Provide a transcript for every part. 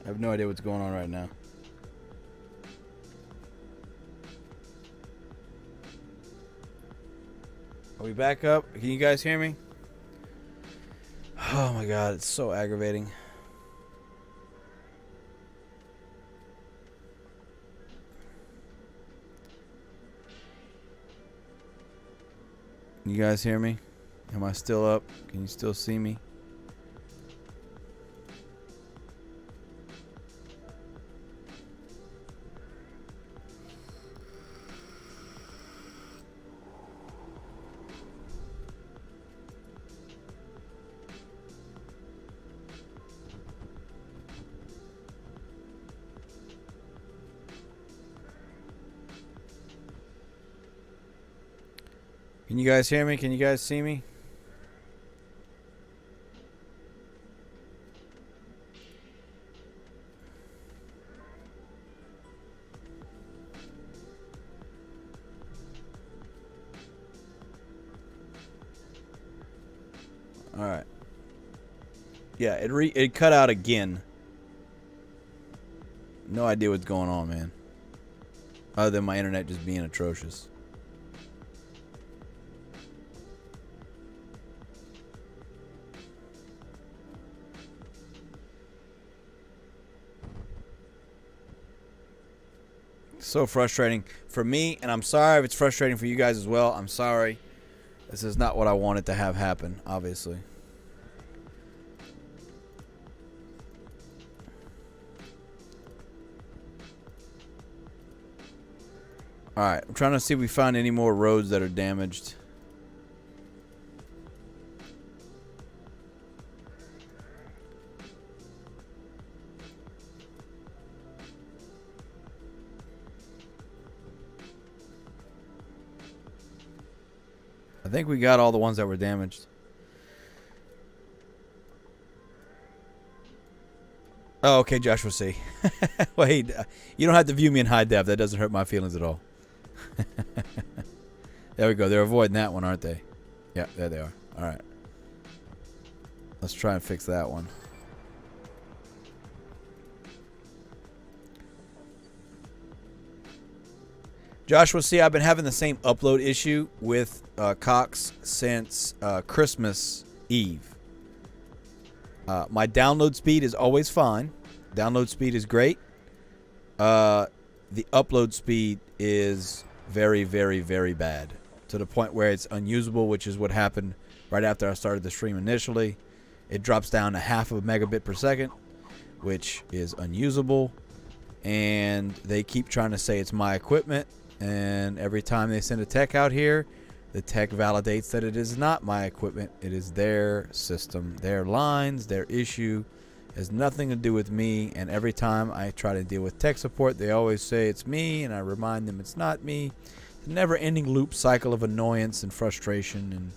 I have no idea what's going on right now. Are we back up? Can you guys hear me? Oh my god, it's so aggravating. You guys hear me? Am I still up? Can you still see me? Can you guys hear me? Can you guys see me? All right. Yeah, it cut out again. No idea what's going on, man. Other than my internet just being atrocious. So frustrating for me, and I'm sorry if it's frustrating for you guys as well. I'm sorry. This is not what I wanted to have happen, obviously. Alright, I'm trying to see if we find any more roads that are damaged. I think we got all the ones that were damaged. Oh, okay, Joshua C. Wait, you don't have to view me in high def. That doesn't hurt my feelings at all. There we go. They're avoiding that one, aren't they? Yeah, there they are. All right. Let's try and fix that one. Joshua C., I've been having the same upload issue with Cox since Christmas Eve. My download speed is always fine. Download speed is great. The upload speed is very, very, very bad. To the point where it's unusable, which is what happened right after I started the stream initially. It drops down to half of a megabit per second, which is unusable. And they keep trying to say it's my equipment. And every time they send a tech out here, the tech validates that it is not my equipment. It is their system, their lines, their issue. It has nothing to do with me. And every time I try to deal with tech support, they always say it's me, and I remind them it's not me. It's a never-ending loop cycle of annoyance and frustration and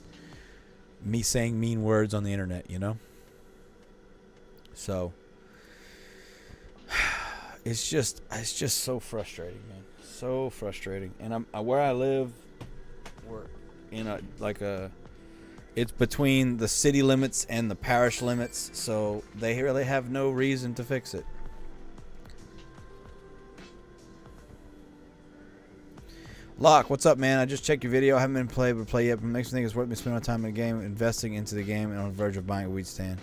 me saying mean words on the internet, you know? So it's just so frustrating, man. So frustrating. And where I live, we're in it's between the city limits and the parish limits, so they really have no reason to fix it. Locke, what's up, man? I just checked your video. I haven't been play yet, but it makes me think it's worth me spending my time in the game, investing into the game, and on the verge of buying a weed stand.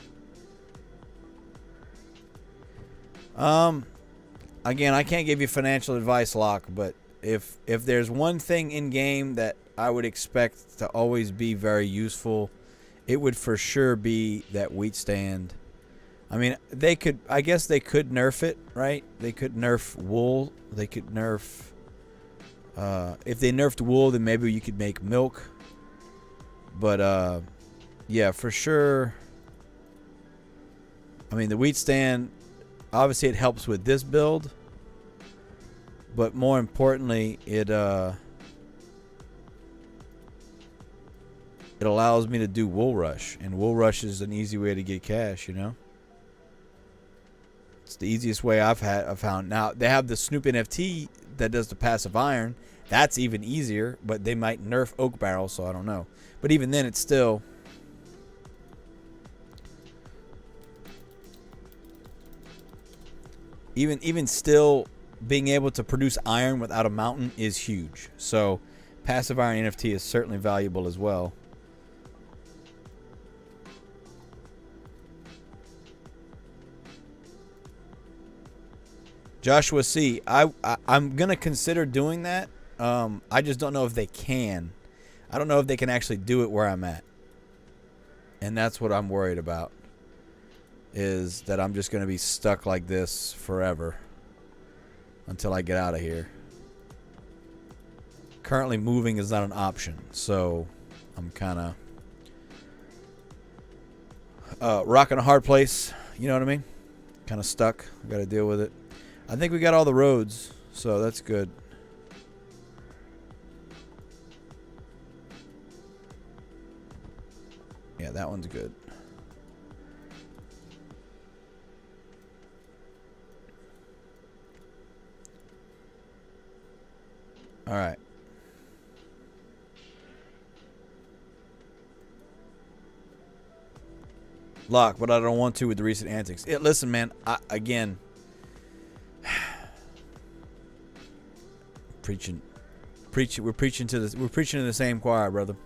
Again, I can't give you financial advice, Locke, but if there's one thing in game that I would expect to always be very useful, it would for sure be that wheat stand. I mean, I guess they could nerf it, right? They could nerf wool. They could nerf, if they nerfed wool, then maybe you could make milk. But, yeah, for sure. I mean, the wheat stand, obviously it helps with this build. But more importantly, it allows me to do wool rush, and wool rush is an easy way to get cash, you know. It's the easiest way I've found. Now they have the Snoop NFT that does the passive iron. That's even easier, but they might nerf oak barrel, so I don't know. But even then, it's still even still, being able to produce iron without a mountain is huge. So passive iron NFT is certainly valuable as well. Joshua C. I'm going to consider doing that. I just don't know if they can. I don't know if they can actually do it where I'm at. And that's what I'm worried about. Is that I'm just going to be stuck like this forever. Until I get out of here. Currently moving is not an option. So I'm kind of rocking a hard place. You know what I mean? Kind of stuck. I got to deal with it. I think we got all the roads, so that's good. Yeah, that one's good. All right. Lock, but I don't want to with the recent antics. Listen, man, again... We're preaching to the same choir, brother.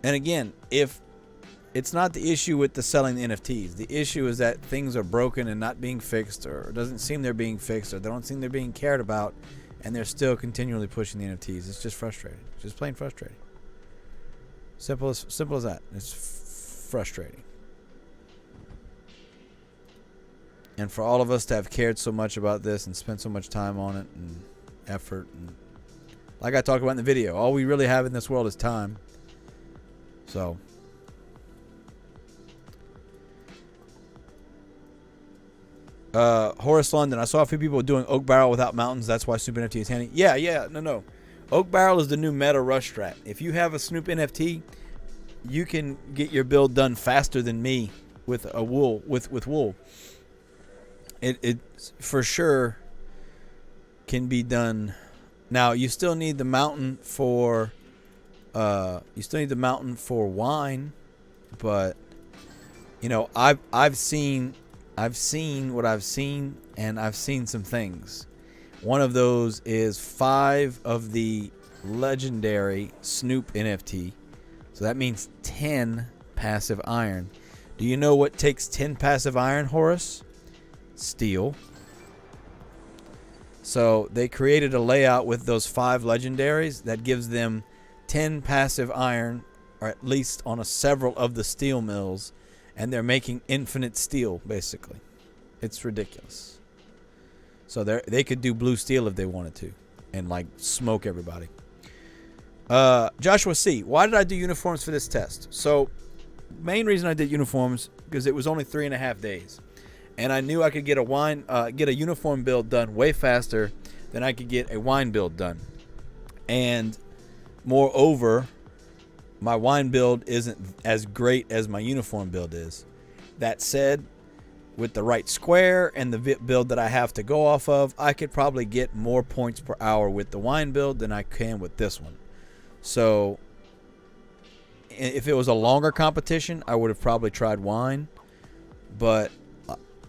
And again, if it's not the issue with the selling the NFTs, the issue is that things are broken and not being fixed, or it doesn't seem they're being fixed, or they don't seem they're being cared about, and they're still continually pushing the NFTs. It's just frustrating. It's just plain frustrating. Simple as that. It's frustrating. And for all of us to have cared so much about this and spent so much time on it and effort, and like I talked about in the video, all we really have in this world is time. So Horace London, I saw a few people doing Oak Barrel without mountains. That's why Snoop NFT is handy. Yeah, no. Oak Barrel is the new meta rush strat. If you have a Snoop NFT, you can get your build done faster than me with a wool with wool. It for sure can be done. Now you still need the mountain for wine, but you know I've seen what I've seen, and I've seen some things. One of those is 5 of the legendary Snoop NFT, so that means 10 passive iron. Do you know what takes 10 passive iron, Horace? Steel. So they created a layout with those 5 legendaries that gives them 10 passive iron, or at least on several of the steel mills, and they're making infinite steel basically. It's ridiculous. So they could do blue steel if they wanted to, and like smoke everybody. Joshua C. Why did I do uniforms for this test? So main reason I did uniforms because it was only 3.5 days. And I knew I could get a uniform build done way faster than I could get a wine build done. And moreover, my wine build isn't as great as my uniform build is. That said, with the right square and the build that I have to go off of, I could probably get more points per hour with the wine build than I can with this one. So if it was a longer competition, I would have probably tried wine. But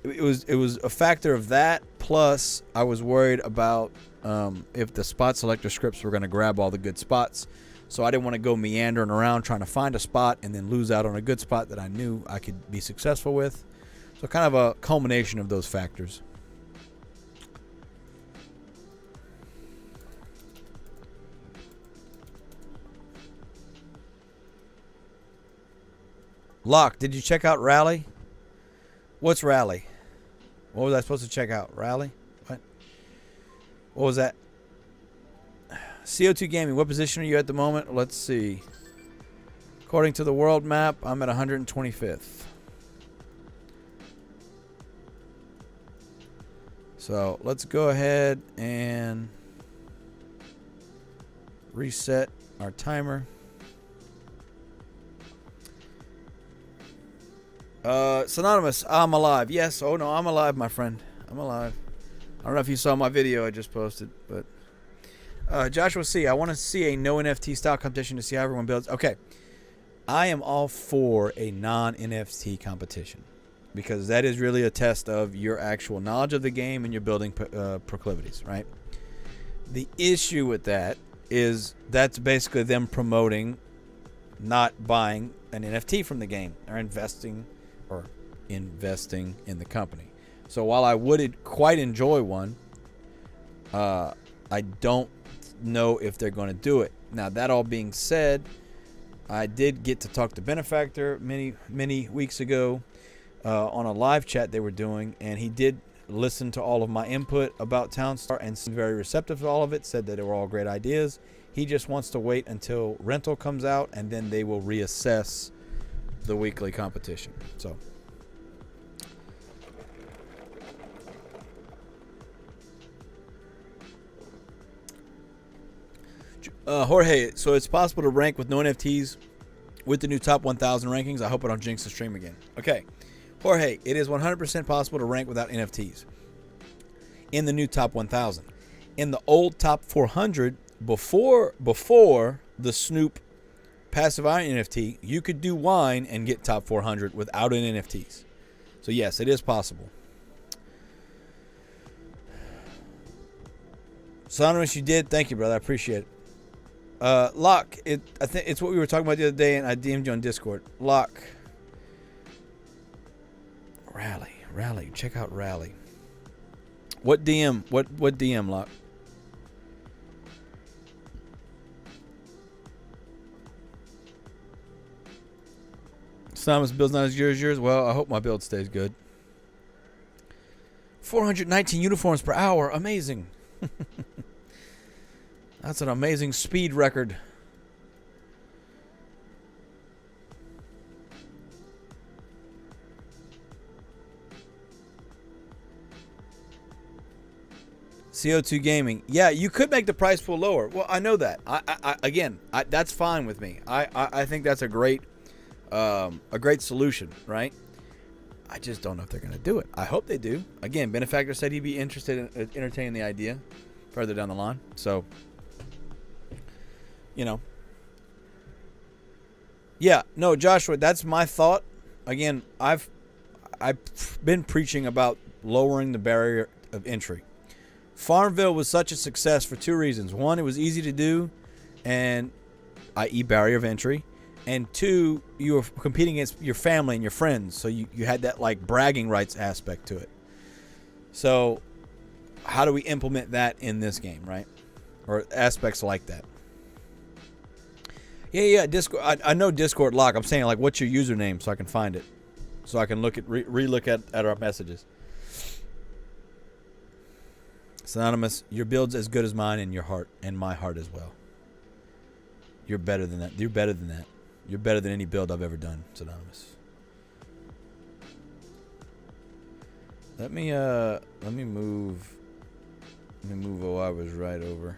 it was a factor of that, plus I was worried about if the spot selector scripts were going to grab all the good spots. So I didn't want to go meandering around trying to find a spot and then lose out on a good spot that I knew I could be successful with. So kind of a culmination of those factors. Locke, did you check out Rally? What's Rally? What was I supposed to check out? Rally? What was that? CO2 Gaming, what position are you at the moment? Let's see. According to the world map, I'm at 125th. So let's go ahead and reset our timer. Synonymous, I'm alive. Yes, oh no, I'm alive, my friend. I'm alive. I don't know if you saw my video I just posted, but Joshua C, I want to see a no NFT style competition to see how everyone builds. Okay, I am all for a non-NFT competition. because that is really a test of your actual knowledge of the game and your building proclivities, right? The issue with that is that's basically them promoting not buying an NFT from the game or investing in the company. So while I would quite enjoy one, I don't know if they're going to do it. Now, that all being said, I did get to talk to Benefactor many weeks ago on a live chat they were doing, and he did listen to all of my input about Townstar and seemed very receptive to all of it, said that they were all great ideas. He just wants to wait until rental comes out, and then they will reassess the weekly competition. So Jorge, so it's possible to rank with no NFTs with the new top 1,000 rankings. I hope I don't jinx the stream again. Okay, Jorge, it is 100% possible to rank without NFTs in the new top 1,000. In the old top 400, before the Snoop Passive Iron NFT, you could do wine and get top 400 without an NFTs. So yes, it is possible. Sonymous, you did. Thank you, brother. I appreciate it. Locke, I think it's what we were talking about the other day, and I DM'd you on Discord. Locke, Rally, check out Rally. What DM? What DM, Locke? Simon's build's not as good as yours. Well, I hope my build stays good. 419 uniforms per hour. Amazing. That's an amazing speed record. CO2 Gaming. Yeah, you could make the price pool lower. Well, I know that. Again, that's fine with me. I think that's a great solution, right? I just don't know if they're going to do it. I hope they do. Again, Benefactor said he'd be interested in entertaining the idea further down the line. So, you know. Yeah, no, Joshua, that's my thought. Again, I've been preaching about lowering the barrier of entry. Farmville was such a success for two reasons. One, it was easy to do, and i.e. barrier of entry. And two, you were competing against your family and your friends, so you had that like bragging rights aspect to it. So how do we implement that in this game, right? Or aspects like that. Yeah, Discord. I know Discord lock. I'm saying like, what's your username so I can find it, so I can look at re-look at our messages. Synonymous, your build's as good as mine and your heart and my heart as well. You're better than that. You're better than that. You're better than any build I've ever done, Synonymous. Let me move. Oh, I was right over.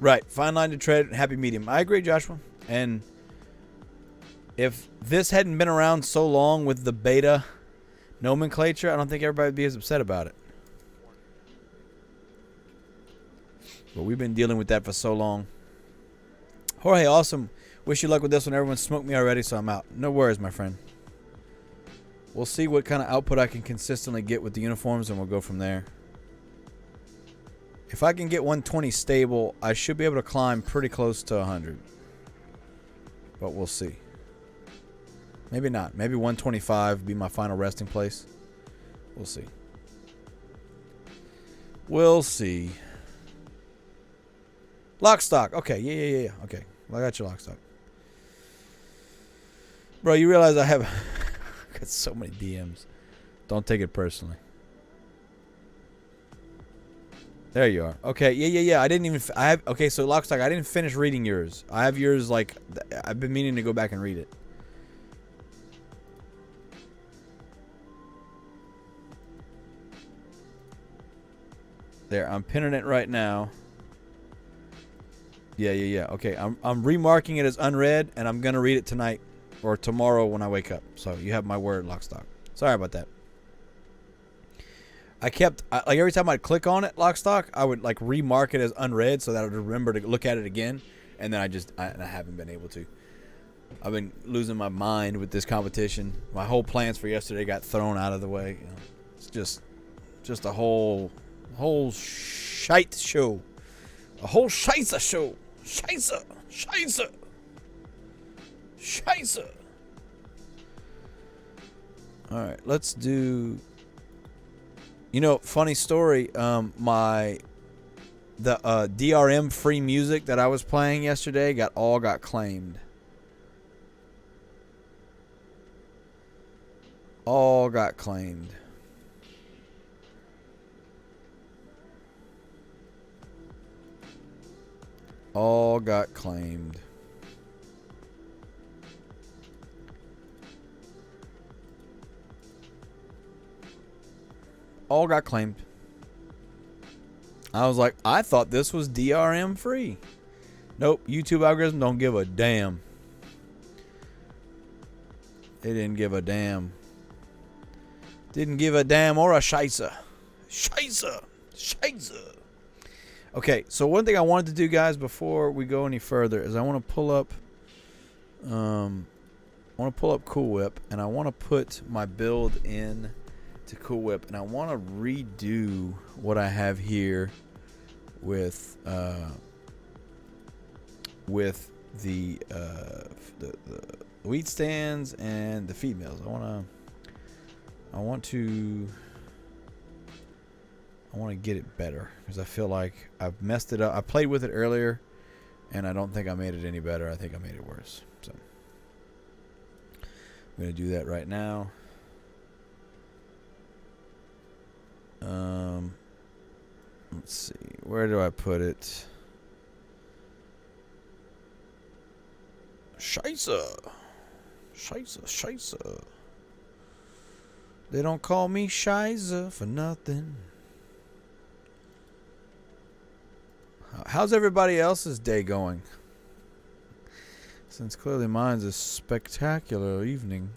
Right, fine line to tread, happy medium. I agree, Joshua. And if this hadn't been around so long with the beta nomenclature, I don't think everybody would be as upset about it. But we've been dealing with that for so long. Jorge, awesome. Wish you luck with this one. Everyone smoked me already, so I'm out. No worries, my friend. We'll see what kind of output I can consistently get with the uniforms, and we'll go from there. If I can get 120 stable, I should be able to climb pretty close to 100. But we'll see. Maybe not. Maybe 125 be my final resting place. We'll see. We'll see. Lockstock. Okay. Yeah. Okay. Well, I got your Lockstock. Bro, you realize I have got so many DMs. Don't take it personally. There you are. Okay, yeah. Okay, so Lockstock, I didn't finish reading yours. I have yours, like, I've been meaning to go back and read it. There, I'm pinning it right now. Yeah. Okay, I'm remarking it as unread, and I'm going to read it tonight or tomorrow when I wake up. So you have my word, Lockstock. Sorry about that. like every time I'd click on it, lock stock, I would like remark it as unread so that I would remember to look at it again. And then I haven't been able to. I've been losing my mind with this competition. My whole plans for yesterday got thrown out of the way. You know, it's just a whole shite show. A whole scheisse show. Scheisse. All right, let's do. You know, funny story. The DRM free music that I was playing yesterday got claimed. All got claimed. All got claimed. All got claimed. I was like, I thought this was DRM free. Nope, YouTube algorithm don't give a damn. They didn't give a damn. Didn't give a damn or a scheisse. Scheisse. Okay, so one thing I wanted to do, guys, before we go any further is I want to pull up Cool Whip, and I want to put my build in to Cool Whip, and I want to redo what I have here with the wheat stands and the feed mills. I want to get it better because I feel like I've messed it up. I played with it earlier, and I don't think I made it any better. I think I made it worse. So I'm going to do that right now. Let's see. Where do I put it? Scheisse. They don't call me Scheisse for nothing. How's everybody else's day going? Since clearly mine's a spectacular evening.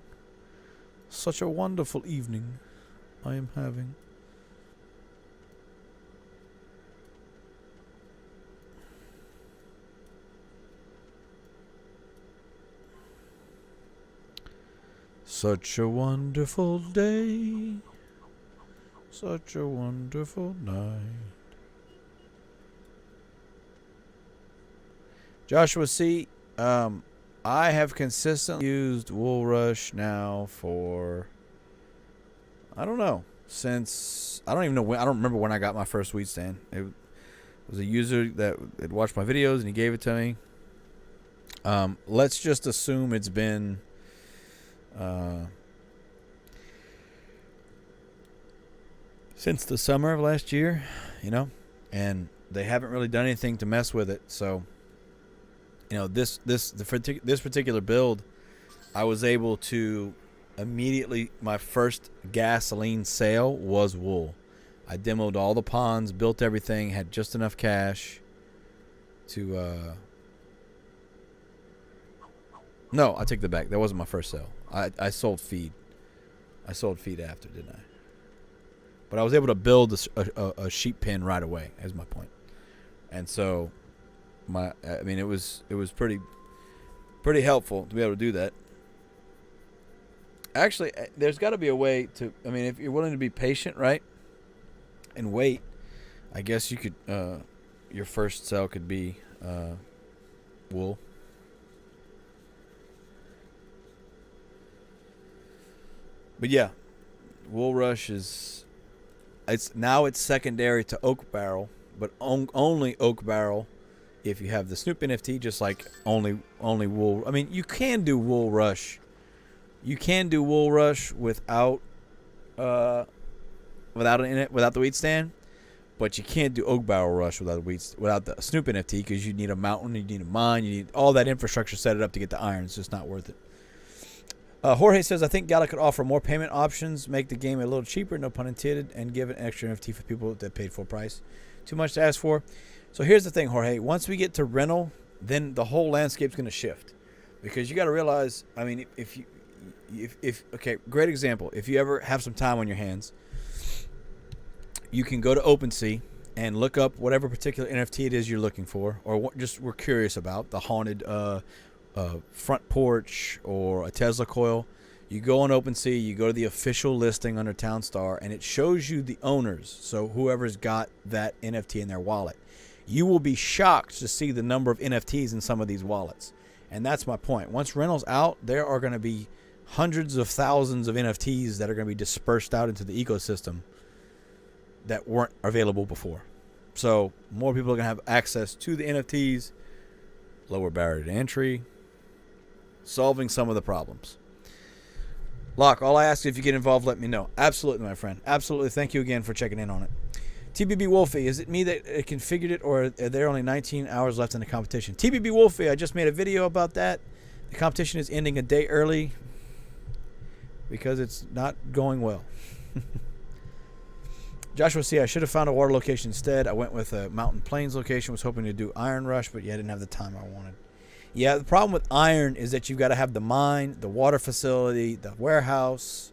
Such a wonderful evening I am having. Such a wonderful day. Such a wonderful night. Joshua C., I have consistently used Wool Rush now for, I don't know, since, I don't even know when, I don't remember when I got my first wheat stand. It was a user that had watched my videos and he gave it to me. Let's just assume it's been, since the summer of last year, you know, and they haven't really done anything to mess with it. So, you know, this particular build, I was able to immediately, my first gasoline sale was wool. I demoed all the ponds, built everything, had just enough cash to, no, I take that back. That wasn't my first sale. I sold feed. I sold feed after, didn't I? But I was able to build a sheep pen right away, is my point. And so, it was pretty helpful to be able to do that. Actually, there's got to be a way to, if you're willing to be patient, right, and wait, I guess you could, your first sale could be wool. But yeah, Wool Rush is, it's secondary to Oak Barrel, but only Oak Barrel if you have the Snoop NFT, just like only wool. I mean, you can do Wool Rush. You can do Wool Rush without the wheat stand, but you can't do Oak Barrel Rush without the Snoop NFT because you need a mountain, you need a mine, you need all that infrastructure set it up to get the iron. It's just not worth it. Jorge says, I think Gala could offer more payment options, make the game a little cheaper, no pun intended, and give an extra NFT for people that paid full price. Too much to ask for. So here's the thing, Jorge. Once we get to rental, then the whole landscape's going to shift. Because you got to realize, okay, great example. If you ever have some time on your hands, you can go to OpenSea and look up whatever particular NFT it is you're looking for, or what just we're curious about, the haunted front porch or a Tesla coil. You go on OpenSea, you go to the official listing under Townstar, and it shows you the owners, so whoever's got that NFT in their wallet. You will be shocked to see the number of NFTs in some of these wallets. And that's my point. Once rental's out, there are going to be hundreds of thousands of NFTs that are going to be dispersed out into the ecosystem that weren't available before. So more people are going to have access to the NFTs, lower barrier to entry, solving some of the problems. Locke, all I ask if you get involved, let me know. Absolutely, my friend. Absolutely. Thank you again for checking in on it. TBB Wolfie, is it me that configured it, or are there only 19 hours left in the competition? TBB Wolfie, I just made a video about that. The competition is ending a day early because it's not going well. Joshua C., I should have found a water location instead. I went with a Mountain Plains location, was hoping to do Iron Rush, but yeah, I didn't have the time I wanted. Yeah, the problem with iron is that you've got to have the mine, the water facility, the warehouse,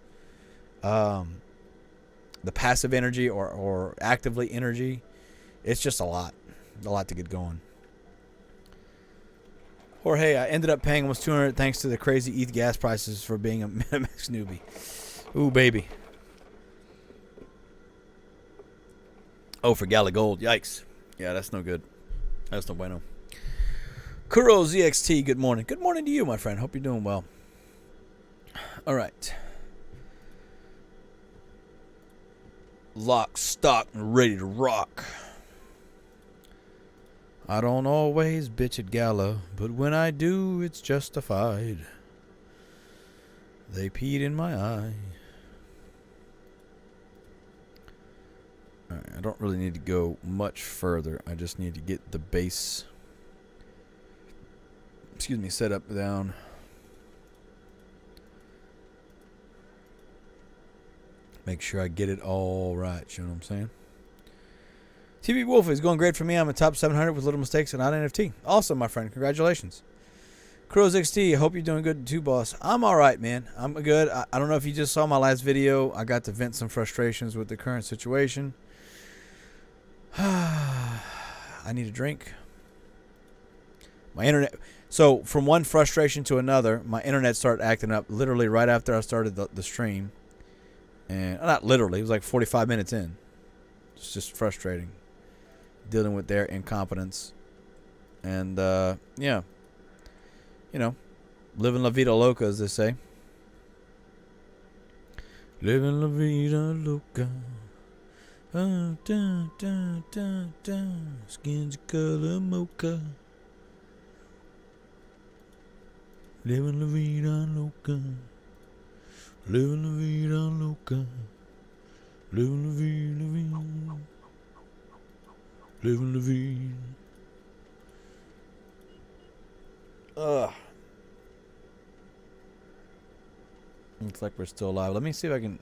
the passive energy or actively energy. It's just a lot to get going. Jorge, I ended up paying almost $200 thanks to the crazy ETH gas prices for being a MetaMask newbie. Ooh, baby. Oh, for Gala Gold. Yikes. Yeah, that's no good. That's no bueno. Kuro ZXT, good morning. Good morning to you, my friend. Hope you're doing well. All right. Lock, stock, and ready to rock. I don't always bitch at Gala, but when I do, it's justified. They peed in my eye. All right, I don't really need to go much further. I just need to get the base, set up down. Make sure I get it all right. You know what I'm saying? TV Wolf is going great for me. I'm a top 700 with little mistakes and not NFT. Awesome, my friend. Congratulations. Crows XT, I hope you're doing good too, boss. I'm all right, man. I'm good. I don't know if you just saw my last video. I got to vent some frustrations with the current situation. I need a drink. My internet. So from one frustration to another, my internet started acting up literally right after I started the stream. And not literally, it was like 45 minutes in. It's just frustrating dealing with their incompetence. And yeah, you know, living la vida loca, as they say. Living la vida loca. Dun, dun, dun, dun, dun. Skin's color mocha. Living la vida loca. Living la vida loca. Living la vida. Living la vida. Ugh. Looks like we're still alive. Let me see if I can.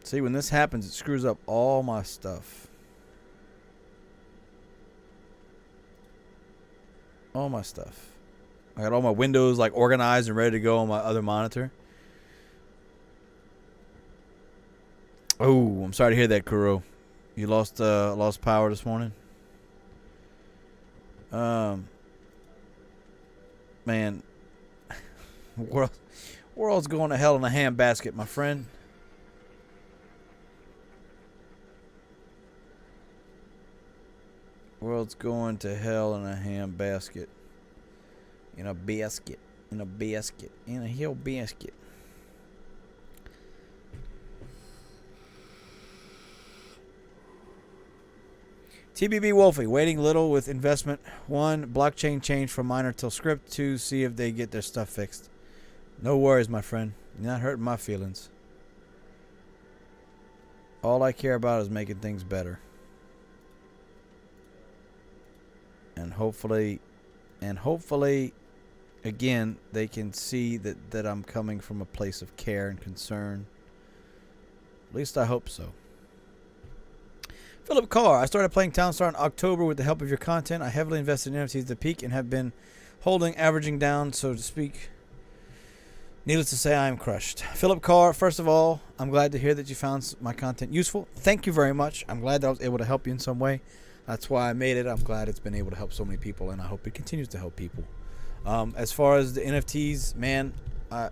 See, when this happens, it screws up all my stuff. All my stuff. I got all my windows like organized and ready to go on my other monitor. Oh, I'm sorry to hear that, Kuro. You lost power this morning. Man, world's going to hell in a handbasket, my friend. World's going to hell in a handbasket. In a basket. In a basket. In a hell basket. TBB Wolfie, waiting little with investment. 1, blockchain change from miner till script. 2, see if they get their stuff fixed. No worries, my friend. You're not hurting my feelings. All I care about is making things better. And hopefully, again, they can see that I'm coming from a place of care and concern. At least I hope so. Philip Carr, I started playing Townstar in October with the help of your content. I heavily invested in NFTs at the peak and have been holding, averaging down, so to speak. Needless to say, I am crushed. Philip Carr, first of all, I'm glad to hear that you found my content useful. Thank you very much. I'm glad that I was able to help you in some way. That's why I made it. I'm glad it's been able to help so many people, and I hope it continues to help people. As far as the NFTs, man, I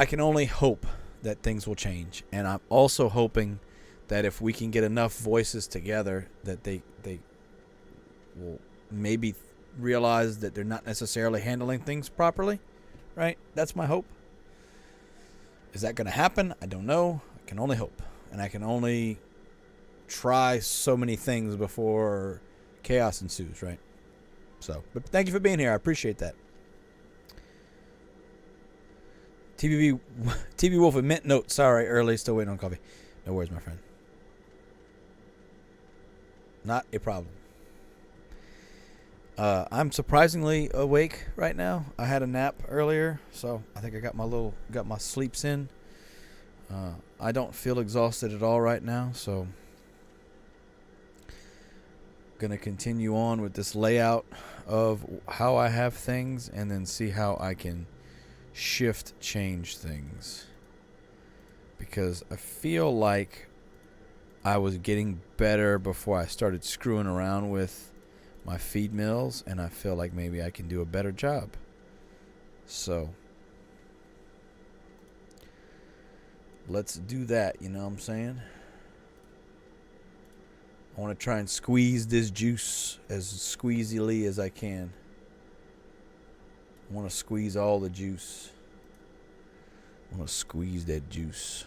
can only hope that things will change. And I'm also hoping that if we can get enough voices together, that they will maybe realize that they're not necessarily handling things properly, right? That's my hope. Is that going to happen? I don't know. I can only hope. And I can only try so many things before chaos ensues, right? So, but thank you for being here. I appreciate that. TV Wolf and Mint Note. Sorry, early. Still waiting on coffee. No worries, my friend. Not a problem. I'm surprisingly awake right now. I had a nap earlier, so I think I got my sleeps in. I don't feel exhausted at all right now, so gonna continue on with this layout of how I have things, and then see how I can change things, because I feel like I was getting better before I started screwing around with my feed mills, and I feel like maybe I can do a better job. So let's do that, you know what I'm saying? I want to try and squeeze this juice as squeezily as I can. I want to squeeze all the juice. I want to squeeze that juice.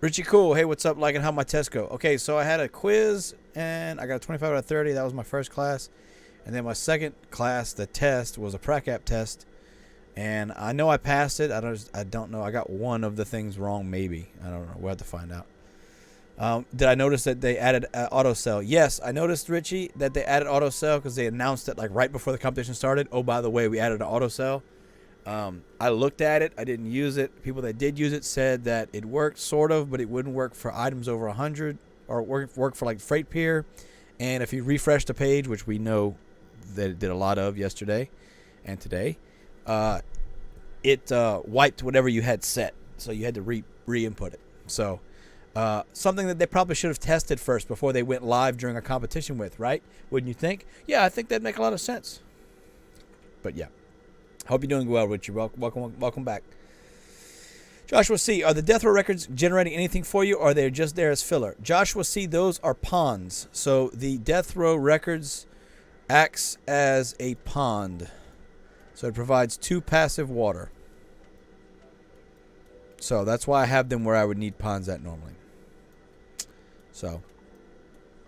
Richie Cool, hey, what's up? Liking how my tests go. Okay, so I had a quiz, and I got a 25 out of 30. That was my first class. And then my second class, the test, was a prac-app test. And I know I passed it. I don't know. I got one of the things wrong, maybe. I don't know. We'll have to find out. Did I notice that they added auto sell? Yes, I noticed, Richie, that they added auto sell because they announced it like right before the competition started. Oh, by the way, we added an auto sell. I looked at it. I didn't use it. People that did use it said that it worked sort of, but it wouldn't work for items over 100 or work for like Freight Pier. And if you refresh the page, which we know that it did a lot of yesterday and today, it wiped whatever you had set. So you had to re-input it. So something that they probably should have tested first before they went live during a competition with, right? Wouldn't you think? Yeah, I think that'd make a lot of sense. But yeah. Hope you're doing well, Richard. Welcome back. Joshua C., are the death row records generating anything for you, or are they just there as filler? Joshua C., those are ponds. So the death row records acts as a pond. So it provides 2 passive water. So that's why I have them where I would need ponds at normally. So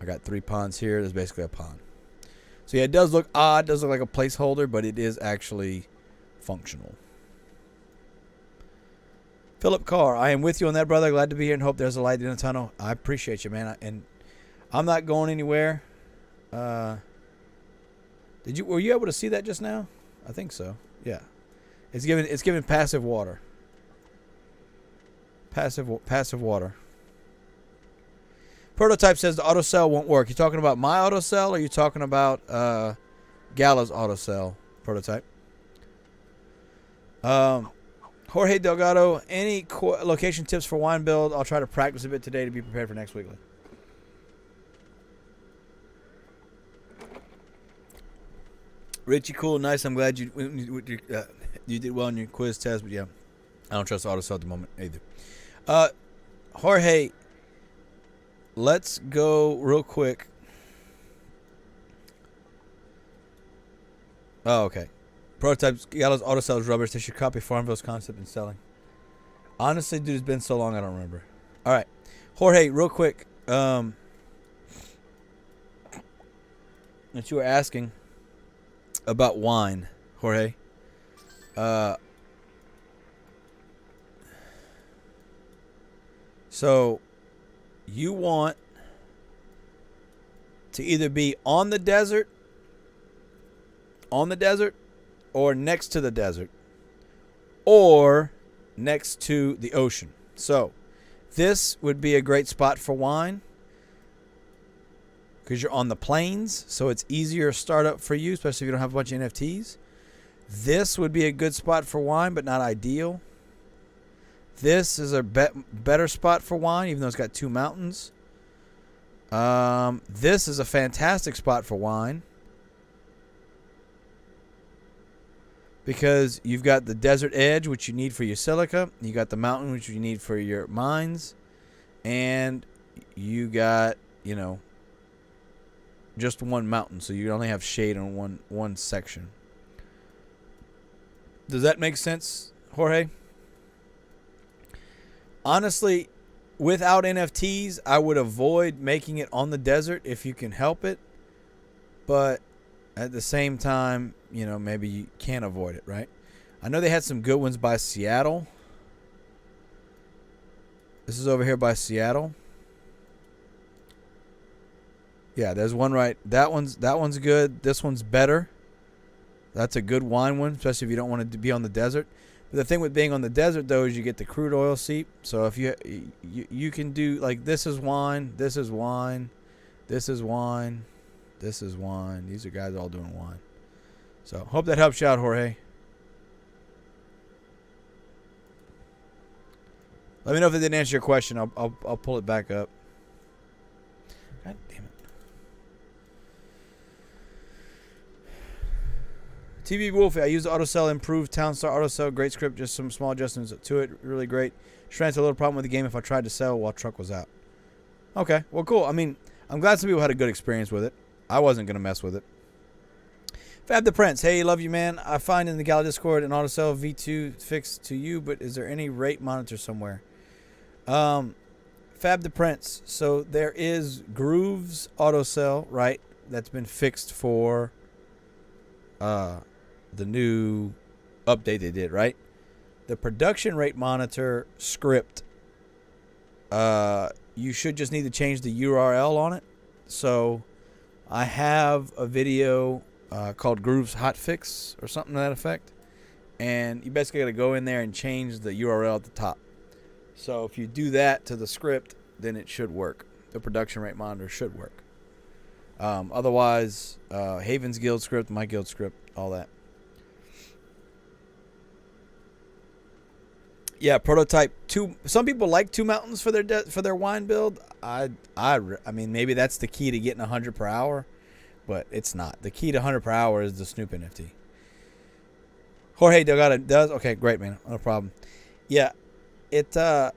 I got 3 ponds here. There's basically a pond. So yeah, it does look odd. It does look like a placeholder, but it is actually functional. Philip Carr, I am with you on that, brother. Glad to be here and hope there's a light in the tunnel. I appreciate you, man. And I'm not going anywhere. Were you able to see that just now? I think so. Yeah. It's giving passive water. Passive water. Prototype says the auto cell won't work. You talking about my auto cell, or you talking about Gala's auto cell? Prototype. Jorge Delgado, any location tips for wine build? I'll try to practice a bit today to be prepared for next weekly. Richie, cool, nice. I'm glad you did well in your quiz test, but yeah, I don't trust auto cell at the moment either. Jorge, let's go real quick. Oh, okay. Prototypes, Gallows auto sells rubbish. They should copy Farmville's concept in selling. Honestly, dude, it's been so long I don't remember. All right. Jorge, real quick. That you were asking about wine, Jorge. So you want to either be on the desert, or next to the desert, or next to the ocean. So this would be a great spot for wine. because you're on the plains, so it's easier startup for you, especially if you don't have a bunch of NFTs. This would be a good spot for wine, but not ideal. This is a better spot for wine, even though it's got 2 mountains. This is a fantastic spot for wine because you've got the desert edge, which you need for your silica. You got the mountain, which you need for your mines. And you got, just one mountain, so you only have shade on one section. Does that make sense, Jorge? Honestly, without NFTs, I would avoid making it on the desert if you can help it. But at the same time, maybe you can't avoid it, right? I know they had some good ones by Seattle. This is over here by Seattle. Yeah, there's one right. That one's good. This one's better. That's a good wine one, especially if you don't want to be on the desert. But the thing with being on the desert, though, is you get the crude oil seep. So if you can do, like, this is wine, this is wine, this is wine, this is wine. These are guys all doing wine. So hope that helps you out, Jorge. Let me know if it didn't answer your question. I'll pull it back up. God damn it. TV Wolfie, I used the autosell improved Townstar autosell. Great script, just some small adjustments to it. Really great. Just ran into a little problem with the game if I tried to sell while truck was out. Okay, well, cool. I mean, I'm glad some people had a good experience with it. I wasn't going to mess with it. Fab the Prince, hey, love you, man. I find in the Gala Discord an autosell V2 fixed to you, but is there any rate monitor somewhere? Fab the Prince, so there is Groove's autosell, right? That's been fixed for the new update they did, right? The production rate monitor script, you should just need to change the URL on it. So I have a video called Groove's Hotfix or something to that effect. And you basically got to go in there and change the URL at the top. So if you do that to the script, then it should work. The production rate monitor should work. Otherwise, Haven's guild script, my guild script, all that. Yeah, prototype 2. Some people like 2 mountains for their wine build. I mean, maybe that's the key to getting 100 per hour, but it's not. The key to 100 per hour is the Snoop NFT. Jorge Delgado does? Okay, great, man. No problem. Yeah, I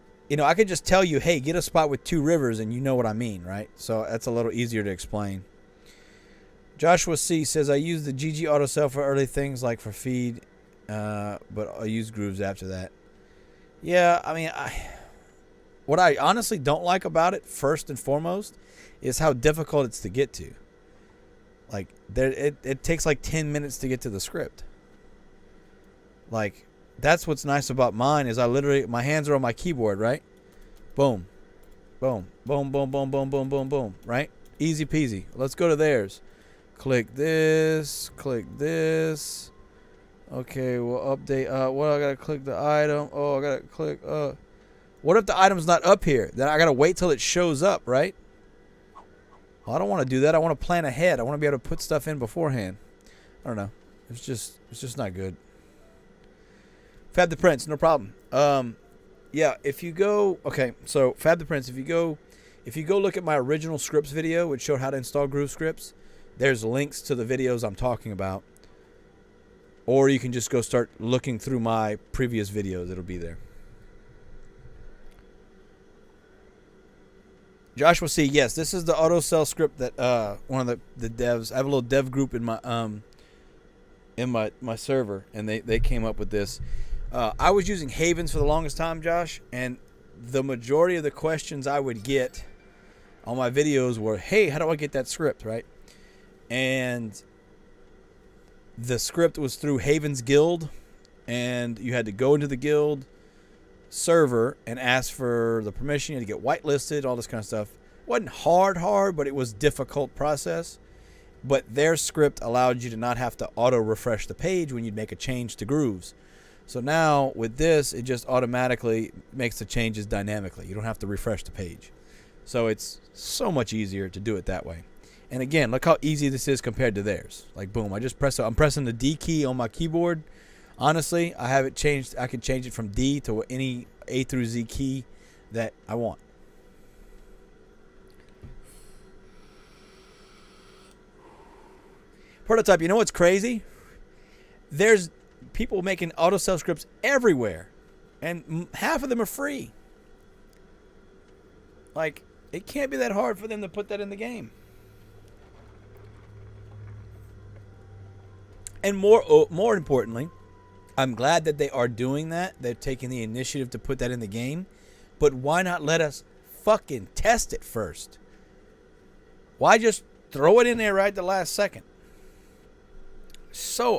could just tell you, hey, get a spot with 2 rivers, and you know what I mean, right? So that's a little easier to explain. Joshua C. says, I use the GG autosell for early things like for feed, but I use Grooves after that. Yeah, I mean, what I honestly don't like about it, first and foremost, is how difficult it's to get to. Like, it takes like 10 minutes to get to the script. Like, that's what's nice about mine is my hands are on my keyboard, right? Boom. Boom. Boom, boom, boom, boom, boom, boom, boom, right? Easy peasy. Let's go to theirs. Click this. Click this. Okay, we'll update. Well, I gotta click the item. Oh, I gotta click. What if the item's not up here? Then I gotta wait till it shows up, right? Well, I don't want to do that. I want to plan ahead. I want to be able to put stuff in beforehand. I don't know. It's just not good. Fab the Prince, no problem. Yeah, if you go, okay, so Fab the Prince, if you go look at my original scripts video, which showed how to install Groove scripts, there's links to the videos I'm talking about. Or you can just go start looking through my previous videos. It'll be there. Joshua C. Yes, this is the autosell script that one of the devs. I have a little dev group in my server, and they came up with this. I was using Havens for the longest time, Josh, and the majority of the questions I would get on my videos were, hey, how do I get that script, right? And the script was through Haven's Guild, and you had to go into the guild server and ask for the permission. You had to get whitelisted, all this kind of stuff. It wasn't hard, but it was a difficult process. But their script allowed you to not have to auto-refresh the page when you'd make a change to Grooves. So now, with this, it just automatically makes the changes dynamically. You don't have to refresh the page. So it's so much easier to do it that way. And again, look how easy this is compared to theirs. Like, boom, I'm pressing the D key on my keyboard. Honestly, I have it changed. I can change it from D to any A through Z key that I want. Prototype, you know what's crazy? There's people making autosave scripts everywhere, and half of them are free. Like, it can't be that hard for them to put that in the game. And more importantly, I'm glad that they are doing that. They're taking the initiative to put that in the game. But why not let us fucking test it first? Why just throw it in there right at the last second? So